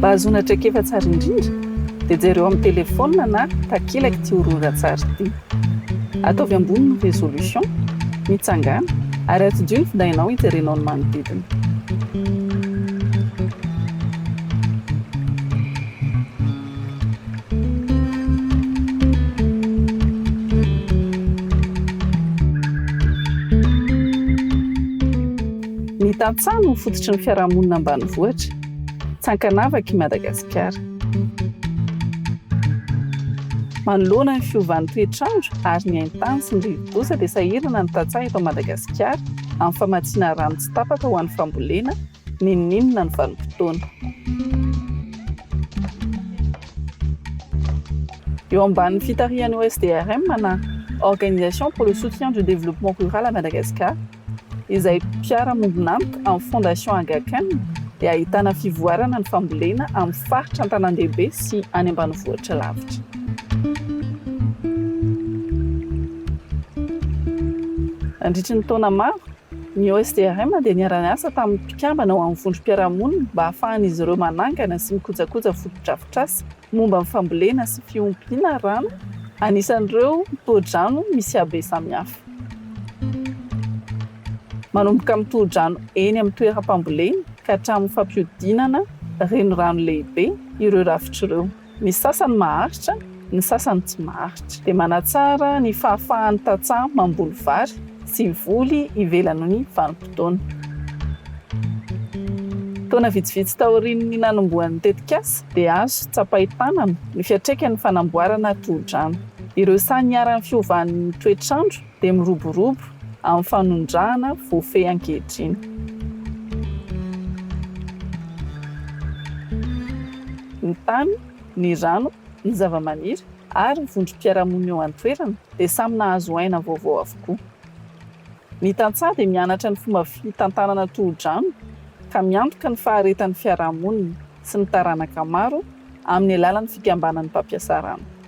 ahazoana traikefa tsara indrindra dia jereo amin'ny telefônina na takilaka ty hororan-tsary ty. Ataovy ambony ny résolution, mitsangana ary atidio ny findainao hijerenao ny manodidina. Ny tantsaha no fototry ny fiarahamonina ambanivohitra. Tsankanavaka i Madagasikara. Manoloana ny fiovan'ny toetr'andro ary ny haintany sy ny rivo-doza dia sahirana ny tantsaha eto Madagasikara amin'ny famatsiana rano tsy tapaka ho an'ny fambolena n'inon'inona ny vanim-potoana. Eo ambanin'ny fitarihan'ny OSDRM na Organisation pour le soutien du développement rural à Madagascar, izay mpiara-mondina amiko amin'ny Fondation Aga Khan, dia ahitana fivoarana ny fambolena amin'ny faritra an-tanan-dehibe sy any ambanivohitra lavitra. Nandritra ny taona maro, ny OSDRM dia niara-niasa tamin'ny mpikambana ho amin'ny vondrom-piarahamonina mba ahafahan'izy ireo manangana sy mikojakoja foto-drafitrasa momba ny fambolena sy fiompiana rano anisan'ireo toha-drano misy habe samihafa. Manomboka amin'ny toha-drano eny amin'ny toeram-pambolena ka hatramin'ny fampiodinana renirano lehibe ireo rafitra ireo. Ny sasany maharitra, ny sasany tsy maharitra. Dia manatsara ny fahafahan'ny tantsaha mamboly vary sy voly ivelan'ny vanim-potoana. Taona vitsivitsy taorian'ny nanombohan'ny tetikasa dia azo tsapaitanana ny fiatraikan'ny fanamboarana toha-drano. Ireo samy niara-ny fiovan'ny toetr'andro dia miroborobo amin'ny fanondrahana voafehy ankehitriny. Ny tany, ny rano, ny zava-maniry ary ny vondrom-piarahamonina eo an-toerana dia samy nahazo aina vaovao avokoa. Ny tantsaha dia mianatra ny fomba fitantanana toha-drano ka miantoka ny faharetan'ny fiarahamonina sy ny taranaka maro amin'ny alalan'ny fikambanan'ny mpampiasa rano.